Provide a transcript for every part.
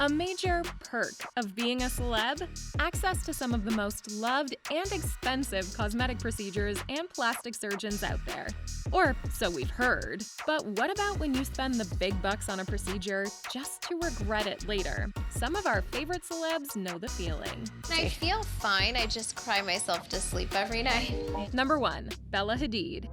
A major perk of being a celeb? Access to some of the most loved and expensive cosmetic procedures and plastic surgeons out there. Or so we've heard. But what about when you spend the big bucks on a procedure just to regret it later? Some of our favorite celebs know the feeling. I feel fine, I just cry myself to sleep every night. Number 1. Bella Hadid.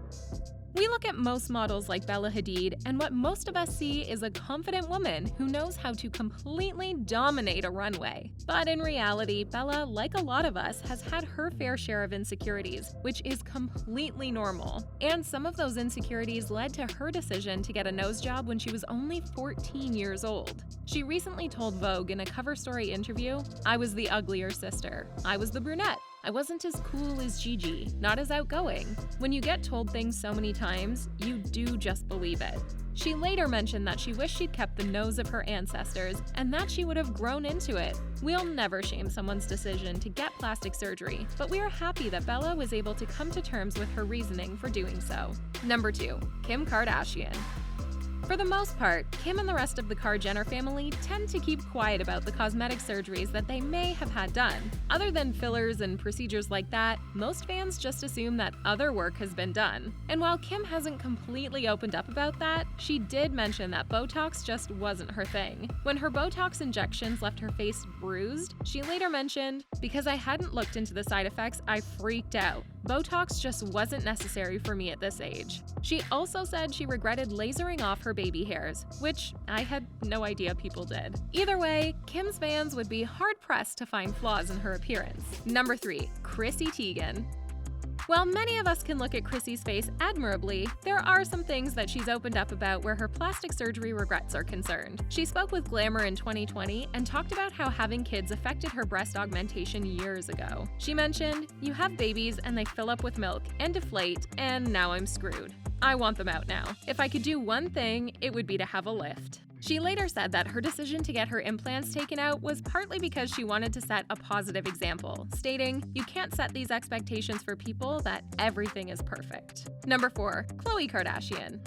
We look at most models like Bella Hadid, and what most of us see is a confident woman who knows how to completely dominate a runway. But in reality, Bella, like a lot of us, has had her fair share of insecurities, which is completely normal. And some of those insecurities led to her decision to get a nose job when she was only 14 years old. She recently told Vogue in a cover story interview, "I was the uglier sister. I was the brunette. I wasn't as cool as Gigi, not as outgoing." When you get told things so many times, you do just believe it. She later mentioned that she wished she'd kept the nose of her ancestors and that she would have grown into it. We'll never shame someone's decision to get plastic surgery, but we are happy that Bella was able to come to terms with her reasoning for doing so. Number 2. Kim Kardashian. For the most part, Kim and the rest of the Kar Jenner family tend to keep quiet about the cosmetic surgeries that they may have had done. Other than fillers and procedures like that, most fans just assume that other work has been done. And while Kim hasn't completely opened up about that, she did mention that Botox just wasn't her thing. When her Botox injections left her face bruised, she later mentioned, "Because I hadn't looked into the side effects, I freaked out. Botox just wasn't necessary for me at this age." She also said she regretted lasering off her baby hairs, which I had no idea people did. Either way, Kim's fans would be hard-pressed to find flaws in her appearance. Number 3. Chrissy Teigan. While many of us can look at Chrissy's face admirably, there are some things that she's opened up about where her plastic surgery regrets are concerned. She spoke with Glamour in 2020 and talked about how having kids affected her breast augmentation years ago. She mentioned, "You have babies and they fill up with milk and deflate, and now I'm screwed. I want them out now. If I could do one thing, it would be to have a lift." She later said that her decision to get her implants taken out was partly because she wanted to set a positive example, stating, "You can't set these expectations for people that everything is perfect." Number 4. Khloe Kardashian.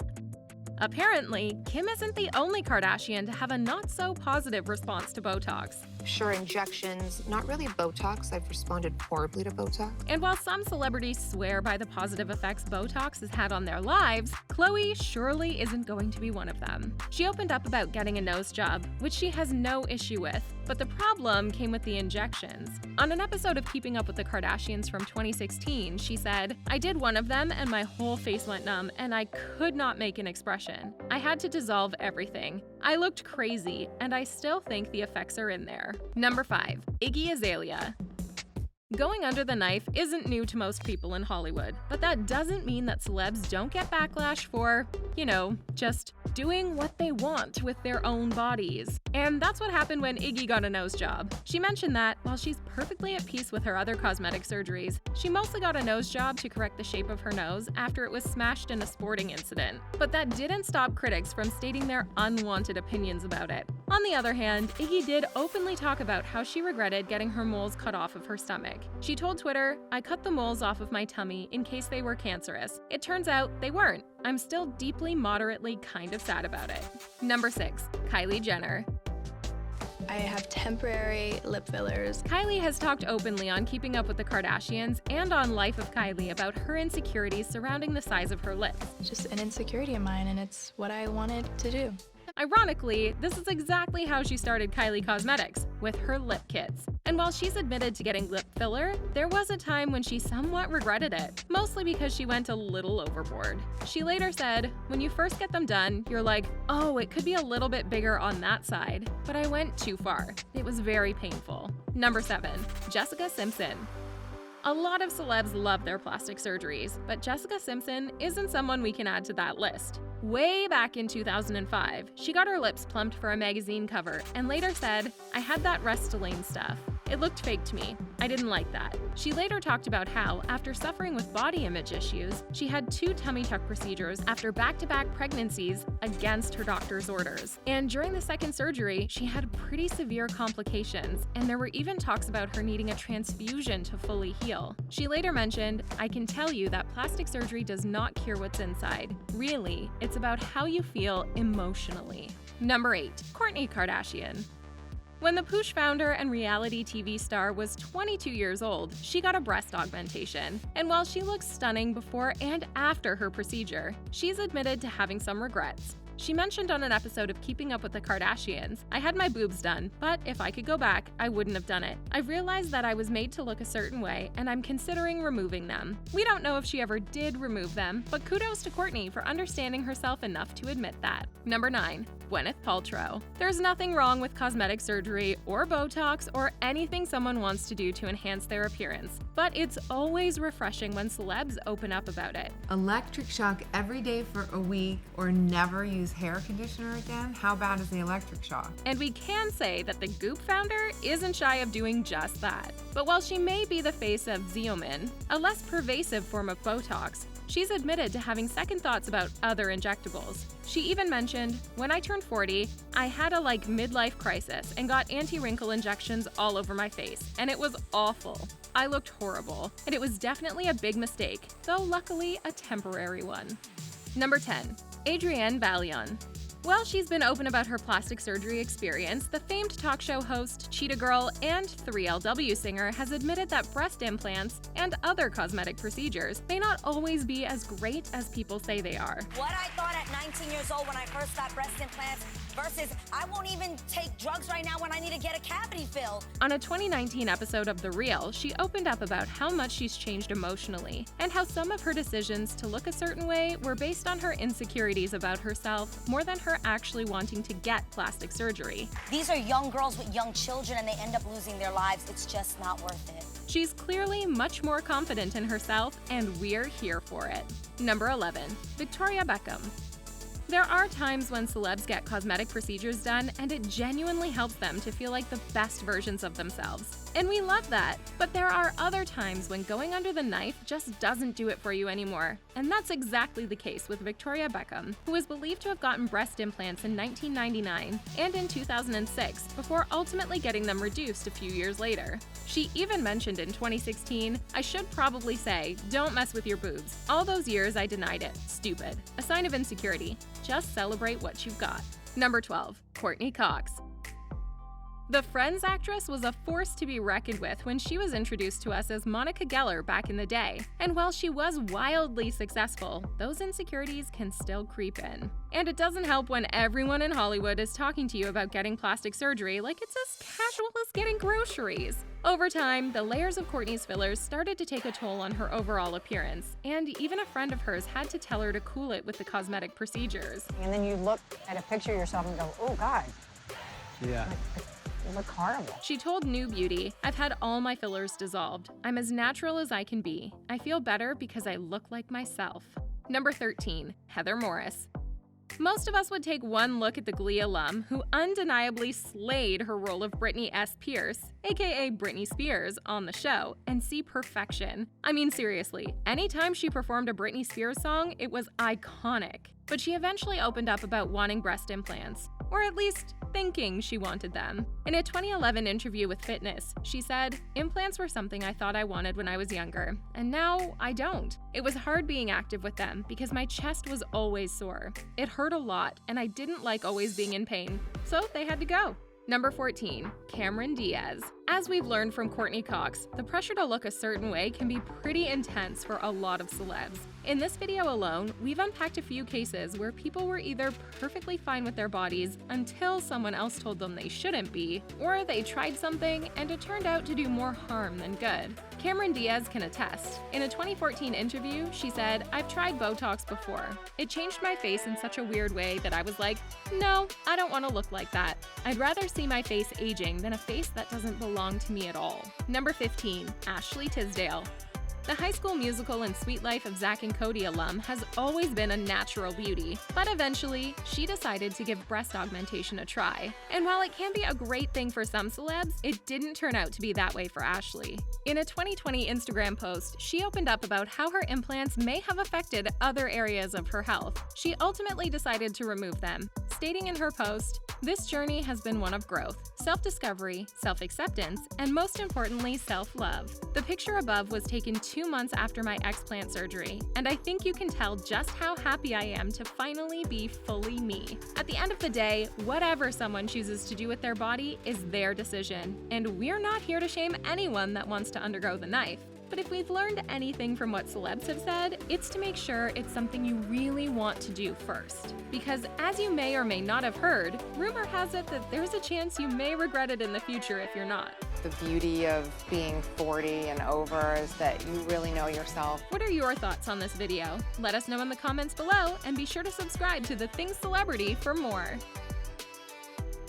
Apparently, Kim isn't the only Kardashian to have a not-so-positive response to Botox. Sure, injections, not really Botox. I've responded horribly to Botox. And while some celebrities swear by the positive effects Botox has had on their lives, Khloe surely isn't going to be one of them. She opened up about getting a nose job, which she has no issue with, but the problem came with the injections. On an episode of Keeping Up with the Kardashians from 2016, she said, "I did one of them and my whole face went numb and I could not make an expression. I had to dissolve everything. I looked crazy, and I still think the effects are in there." Number 5. Iggy Azalea. Going under the knife isn't new to most people in Hollywood, but that doesn't mean that celebs don't get backlash for, just doing what they want with their own bodies. And that's what happened when Iggy got a nose job. She mentioned that, while she's perfectly at peace with her other cosmetic surgeries, she mostly got a nose job to correct the shape of her nose after it was smashed in a sporting incident. But that didn't stop critics from stating their unwanted opinions about it. On the other hand, Iggy did openly talk about how she regretted getting her moles cut off of her stomach. She told Twitter, "I cut the moles off of my tummy in case they were cancerous. It turns out they weren't. I'm still deeply, moderately kind of sad about it." Number 6. Kylie Jenner. I have temporary lip fillers. Kylie has talked openly on Keeping Up with the Kardashians and on Life of Kylie about her insecurities surrounding the size of her lips. It's just an insecurity of mine, and it's what I wanted to do. Ironically, this is exactly how she started Kylie Cosmetics, with her lip kits. And while she's admitted to getting lip filler, there was a time when she somewhat regretted it, mostly because she went a little overboard. She later said, "When you first get them done, you're like, oh, it could be a little bit bigger on that side, but I went too far. It was very painful." Number 7. Jessica Simpson. A lot of celebs love their plastic surgeries, but Jessica Simpson isn't someone we can add to that list. Way back in 2005, she got her lips plumped for a magazine cover and later said, "I had that Restylane stuff. It looked fake to me. I didn't like that." She later talked about how, after suffering with body image issues, she had 2 tummy tuck procedures after back-to-back pregnancies against her doctor's orders. And during the second surgery, she had pretty severe complications, and there were even talks about her needing a transfusion to fully heal. She later mentioned, "I can tell you that plastic surgery does not cure what's inside. Really, it's about how you feel emotionally." Number 8. Kourtney Kardashian. When the Poosh founder and reality TV star was 22 years old, she got a breast augmentation. And while she looks stunning before and after her procedure, she's admitted to having some regrets. She mentioned on an episode of Keeping Up with the Kardashians, "I had my boobs done, but if I could go back, I wouldn't have done it. I've realized that I was made to look a certain way, and I'm considering removing them." We don't know if she ever did remove them, but kudos to Kourtney for understanding herself enough to admit that. Number 9. Gwyneth Paltrow. There's nothing wrong with cosmetic surgery or Botox or anything someone wants to do to enhance their appearance, but it's always refreshing when celebs open up about it. Electric shock every day for a week or never use hair conditioner again? How bad is the electric shock? And we can say that the Goop founder isn't shy of doing just that. But while she may be the face of Xeomin, a less pervasive form of Botox, she's admitted to having second thoughts about other injectables. She even mentioned, "When I turned 40, I had a midlife crisis and got anti-wrinkle injections all over my face, and it was awful. I looked horrible, and it was definitely a big mistake, though luckily a temporary one." Number 10. Adrienne Bailon. While she's been open about her plastic surgery experience, the famed talk show host, Cheetah Girl, and 3LW singer has admitted that breast implants and other cosmetic procedures may not always be as great as people say they are. What I thought at 19 years old when I first got breast implants versus I won't even take drugs right now when I need to get a cavity filled. On a 2019 episode of The Real, she opened up about how much she's changed emotionally and how some of her decisions to look a certain way were based on her insecurities about herself more than her actually wanting to get plastic surgery. These are young girls with young children and they end up losing their lives. It's just not worth it. She's clearly much more confident in herself, and we're here for it. Number 11. Victoria Beckham. There are times when celebs get cosmetic procedures done and it genuinely helps them to feel like the best versions of themselves. And we love that. But there are other times when going under the knife just doesn't do it for you anymore. And that's exactly the case with Victoria Beckham, who is believed to have gotten breast implants in 1999 and in 2006 before ultimately getting them reduced a few years later. She even mentioned in 2016, "I should probably say, don't mess with your boobs. All those years I denied it. Stupid. A sign of insecurity. Just celebrate what you've got." Number 12. Courteney Cox. The Friends actress was a force to be reckoned with when she was introduced to us as Monica Geller back in the day. And while she was wildly successful, those insecurities can still creep in. And it doesn't help when everyone in Hollywood is talking to you about getting plastic surgery like it's as casual as getting groceries. Over time, the layers of Courtney's fillers started to take a toll on her overall appearance, and even a friend of hers had to tell her to cool it with the cosmetic procedures. And then you look at a picture of yourself and go, "Oh God." Yeah. You look horrible. She told New Beauty, "I've had all my fillers dissolved. I'm as natural as I can be. I feel better because I look like myself." Number 13. Heather Morris. Most of us would take one look at the Glee alum who undeniably slayed her role of Britney S. Pierce, aka Britney Spears, on the show, and see perfection. I mean, seriously, anytime she performed a Britney Spears song, it was iconic. But she eventually opened up about wanting breast implants, or at least thinking she wanted them. In a 2011 interview with Fitness, she said, "Implants were something I thought I wanted when I was younger, and now I don't. It was hard being active with them because my chest was always sore. It hurt a lot, and I didn't like always being in pain, so they had to go." Number 14. Cameron Diaz. As we've learned from Courteney Cox, the pressure to look a certain way can be pretty intense for a lot of celebs. In this video alone, we've unpacked a few cases where people were either perfectly fine with their bodies until someone else told them they shouldn't be, or they tried something and it turned out to do more harm than good. Cameron Diaz can attest. In a 2014 interview, she said, "I've tried Botox before. It changed my face in such a weird way that I was like, no, I don't want to look like that. I'd rather see my face aging than a face that doesn't belong to me at all." Number 15. Ashley Tisdale. The High School Musical and Sweet Life of Zack and Cody alum has always been a natural beauty, but eventually, she decided to give breast augmentation a try. And while it can be a great thing for some celebs, it didn't turn out to be that way for Ashley. In a 2020 Instagram post, she opened up about how her implants may have affected other areas of her health. She ultimately decided to remove them, stating in her post, "This journey has been one of growth, self-discovery, self-acceptance, and most importantly, self-love." The picture above was taken 2 months after my explant surgery, and I think you can tell just how happy I am to finally be fully me. At the end of the day, whatever someone chooses to do with their body is their decision, and we're not here to shame anyone that wants to undergo the knife. But if we've learned anything from what celebs have said, it's to make sure it's something you really want to do first. Because as you may or may not have heard, rumor has it that there's a chance you may regret it in the future if you're not. The beauty of being 40 and over is that you really know yourself. What are your thoughts on this video? Let us know in the comments below, and be sure to subscribe to The Thing Celebrity for more.